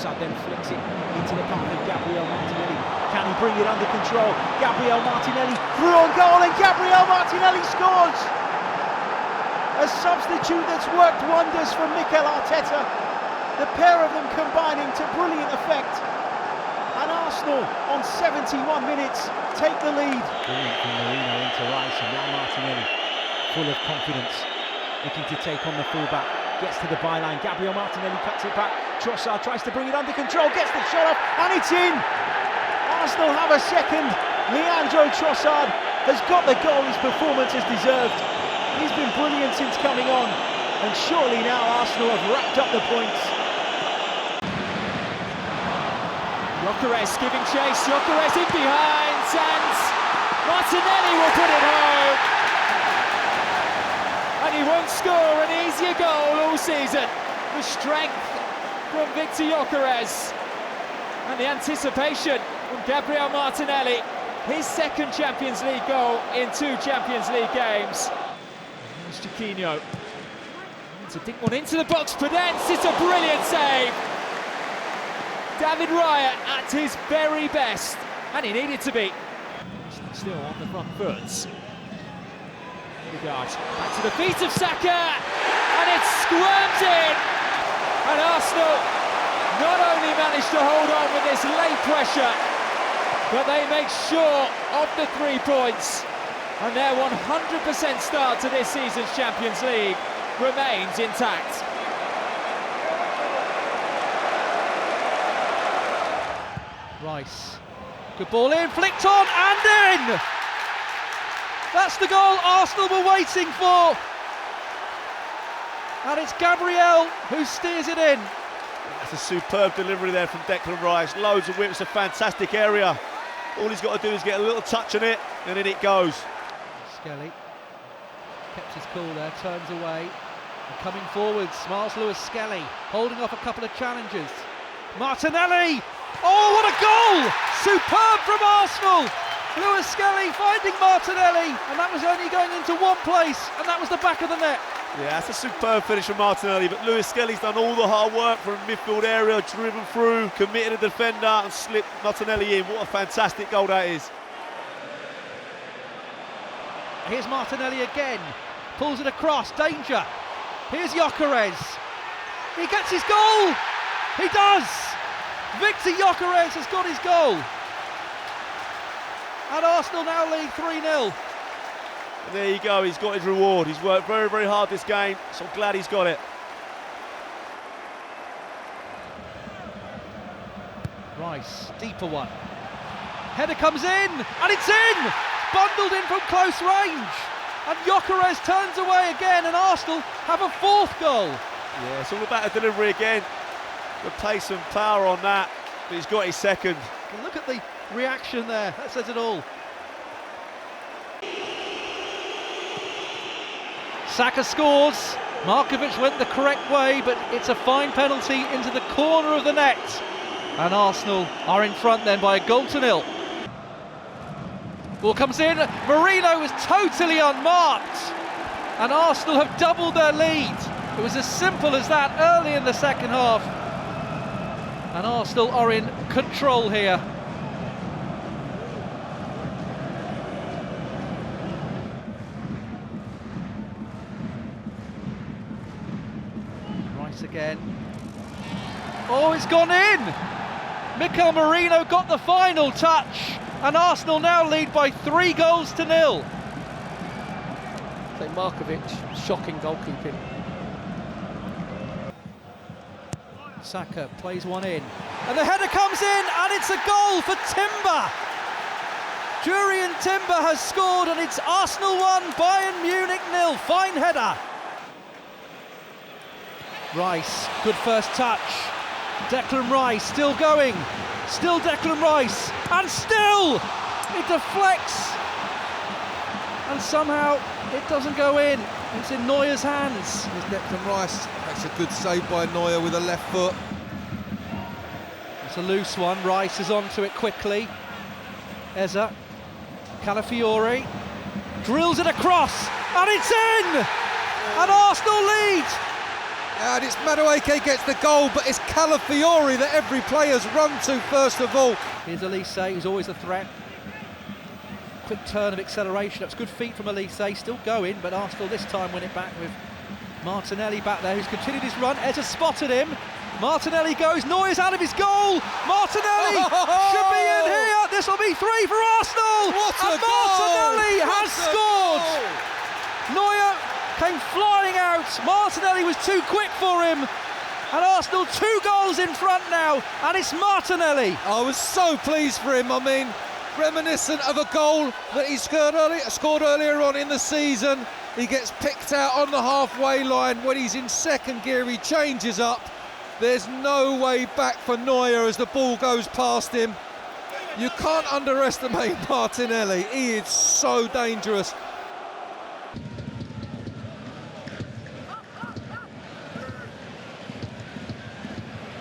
Trossard then flicks it into the path of Gabriel Martinelli. Can he bring it under control? Gabriel Martinelli through on goal, and Gabriel Martinelli scores! A substitute that's worked wonders for Mikel Arteta. The pair of them combining to brilliant effect. And Arsenal, on 71 minutes, take the lead. Brilliant from Marino into Rice, and now Martinelli, full of confidence, looking to take on the fullback. Gets to the byline, Gabriel Martinelli cuts it back. Trossard tries to bring it under control, gets the shot off, and it's in! Arsenal have a second. Leandro Trossard has got the goal his performance has deserved. He's been brilliant since coming on, and surely now Arsenal have wrapped up the points. Gyokeres giving chase, Gyokeres in behind, and Martinelli will put it home. And he won't score an easier goal all season. The strength from Viktor Gyokeres and the anticipation from Gabriel Martinelli. His second Champions League goal in 2 Champions League games. There's Chiquinho. To dig one into the box, Prudence, it's a brilliant save. David Raya at his very best, and he needed to be. Still on the front foot. Back to the feet of Saka, and it squirms in. And Arsenal not only managed to hold on with this late pressure, but they make sure of the 3 points. And their 100% start to this season's Champions League remains intact. Rice, good ball in, flicked on and in! That's the goal Arsenal were waiting for. And it's Gabriel who steers it in. That's a superb delivery there from Declan Rice. Loads of whips, a fantastic area. All he's got to do is get a little touch on it, and in it goes. Skelly kept his cool there, turns away. And coming forwards, Miles Lewis-Skelly holding off a couple of challenges. Martinelli! Oh, what a goal! Superb from Arsenal! Lewis-Skelly finding Martinelli, and that was only going into one place, and that was the back of the net. Yeah, that's a superb finish from Martinelli, but Lewis-Skelly's done all the hard work from midfield area, driven through, committed a defender and slipped Martinelli in. What a fantastic goal that is. Here's Martinelli again, pulls it across, danger. Here's Gyokeres. He gets his goal! He does! Viktor Gyokeres has got his goal. And Arsenal now lead 3-0. There you go, he's got his reward. He's worked very, very hard this game, so I'm glad he's got it. Rice, deeper one. Header comes in, and it's in! Bundled in from close range. And Gyokeres turns away again, and Arsenal have a 4th goal. Yeah, it's all about the delivery again. The pace and power on that, but he's got his second. Look at the reaction there, that says it all. Saka scores. Markovic went the correct way, but it's a fine penalty into the corner of the net. And Arsenal are in front then by a 1-0. Ball comes in, Marino was totally unmarked. And Arsenal have doubled their lead. It was as simple as that early in the second half. And Arsenal are in control here. Rice again. Oh, it's gone in! Mikel Marino got the final touch, and Arsenal now lead by 3-0. So Markovic, shocking goalkeeping. Saka plays one in, and the header comes in, and it's a goal for Timber. Jurriën Timber has scored, and it's Arsenal 1, Bayern Munich 0. Fine header. Rice, good first touch. Declan Rice still going, still Declan Rice, and still it deflects, and somehow it doesn't go in. It's in Neuer's hands. Here's Declan Rice, makes a good save by Neuer with a left foot. It's a loose one, Rice is onto it quickly. Eza, Calafiore, drills it across, and it's in! And Arsenal lead! And it's Madueke gets the goal, but it's Calafiori that every player's run to first of all. Here's Elise, who's always a threat. Quick turn of acceleration. That's good feet from Elise, still going, but Arsenal this time win it back with Martinelli back there, who's continued his run. Eza spotted him. Martinelli goes, Neuer's out of his goal. Martinelli should be in here. This will be 3 for Arsenal. What a and Martinelli goal! has scored. Neuer came flying out. Martinelli was too quick for him. And Arsenal 2 goals in front now, and it's Martinelli. I was so pleased for him. I mean, reminiscent of a goal that he scored earlier on in the season. He gets picked out on the halfway line. When he's in second gear, he changes up. There's no way back for Neuer as the ball goes past him. You can't underestimate Martinelli. He is so dangerous.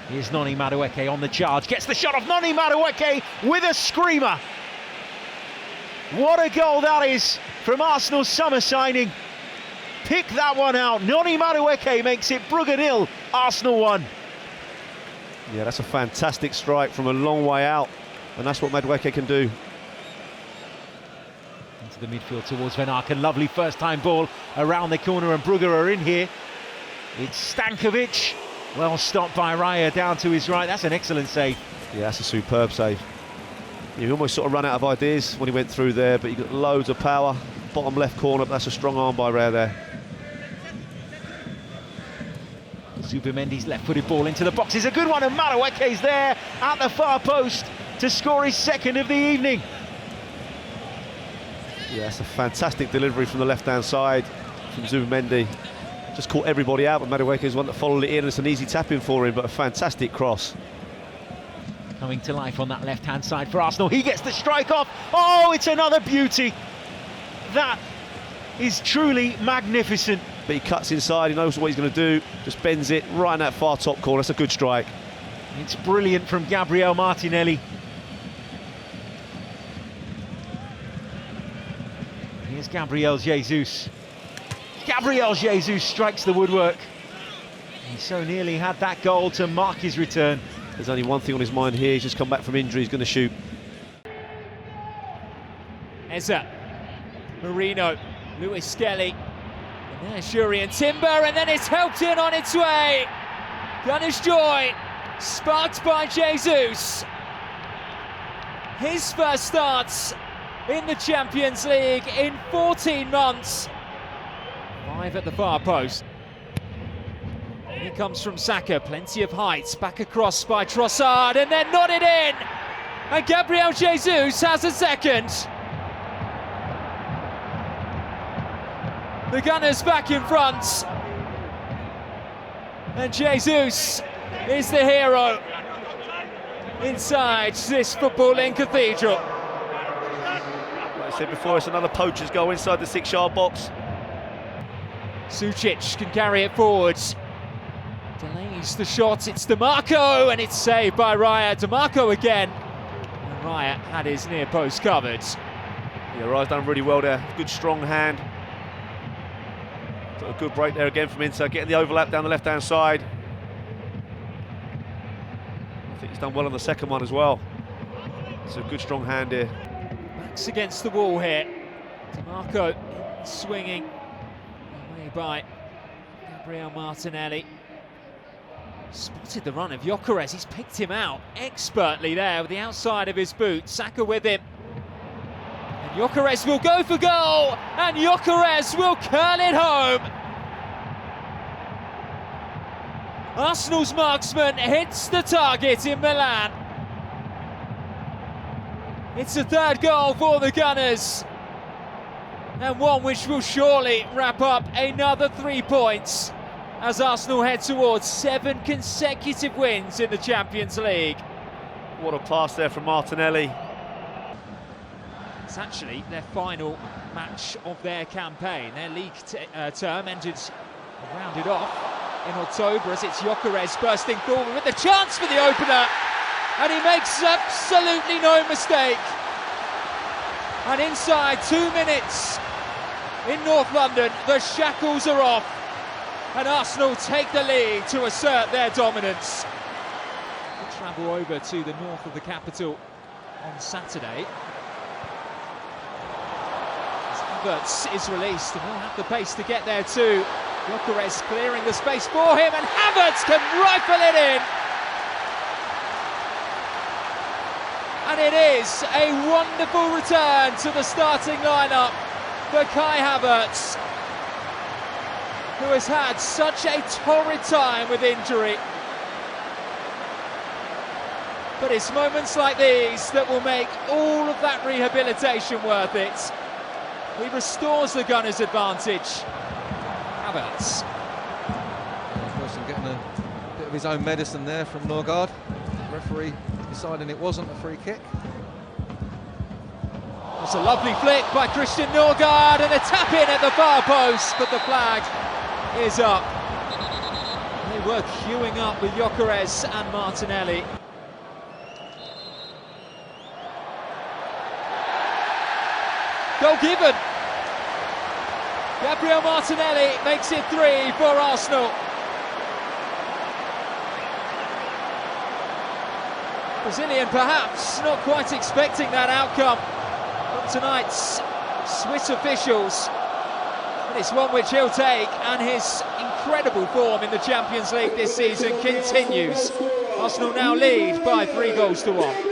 Here's Noni Madueke on the charge, gets the shot off. Noni Madueke with a screamer. What a goal that is from Arsenal's summer signing. Pick that one out. Noni Madueke makes it Brugge 0, Arsenal 1. Yeah, that's a fantastic strike from a long way out, and that's what Madueke can do. Into the midfield towards Van Aken. Lovely first-time ball around the corner, and Brugge are in here. It's Stankovic. Well stopped by Raya down to his right. That's an excellent save. Yeah, that's a superb save. He almost sort of ran out of ideas when he went through there, but he got loads of power. Bottom left corner, but that's a strong arm by Raya there. Zubimendi's left-footed ball into the box is a good one, and Madueke's there at the far post to score his second of the evening. Yeah, it's a fantastic delivery from the left-hand side from Zubimendi. Just caught everybody out, but Madueke's one that followed it in. It's an easy tap-in for him, but a fantastic cross. Coming to life on that left-hand side for Arsenal. He gets the strike off. Oh, it's another beauty. That is truly magnificent. But he cuts inside, he knows what he's going to do, just bends it right in that far top corner. That's a good strike. It's brilliant from Gabriel Martinelli. Here's Gabriel Jesus. Gabriel Jesus strikes the woodwork. He so nearly had that goal to mark his return. There's only one thing on his mind here. He's just come back from injury. He's going to shoot. Eza, Marino, Lewis Skelly, and there's Jurien Timber, and then it's helped in on its way. Gunner's joy, sparked by Jesus. His first starts in the Champions League in 14 months. 5 at the far post. He comes from Saka, plenty of height, back across by Trossard, and then nodded in. And Gabriel Jesus has a second. The Gunners back in front. And Jesus is the hero inside this footballing cathedral. Like I said before, it's another poacher's goal inside the 6-yard box. Sucic can carry it forwards. Delays the shot, it's DeMarco, and it's saved by Raya. DeMarco again. And Raya had his near post covered. Yeah, Raya's done really well there. Good strong hand. Got a good break there again from inside, getting the overlap down the left-hand side. I think he's done well on the second one as well. It's a good strong hand here. Backs against the wall here. DeMarco swinging away by Gabriel Martinelli. Spotted the run of Gyokeres. He's picked him out expertly there with the outside of his boot. Saka with him. And Gyokeres will go for goal. And Gyokeres will curl it home. Arsenal's marksman hits the target in Milan. It's the third goal for the Gunners. And one which will surely wrap up another 3 points as Arsenal head towards 7 consecutive wins in the Champions League. What a pass there from Martinelli. It's actually their final match of their campaign. Their league term ended, rounded off in October as it's Gyokeres bursting forward with the chance for the opener. And he makes absolutely no mistake. And inside 2 minutes in North London, the shackles are off. and Arsenal take the lead to assert their dominance. We'll travel over to the north of the capital on Saturday. As Havertz is released and will have the pace to get there too. Gyokeres clearing the space for him, and Havertz can rifle it in. And it is a wonderful return to the starting lineup for Kai Havertz, who has had such a torrid time with injury. But it's moments like these that will make all of that rehabilitation worth it. He restores the Gunners' advantage. Havertz. Person getting a bit of his own medicine there from Norgard. Referee deciding it wasn't a free kick. It's a lovely flick by Christian Norgard and a tap in at the far post, but the flag is up. They were queuing up with Gyokeres and Martinelli. Goal given. Gabriel Martinelli makes it 3 for Arsenal. Brazilian perhaps not quite expecting that outcome from tonight's Swiss officials. But it's one which he'll take, and his incredible form in the Champions League this season continues. Arsenal now lead by 3 goals to 1.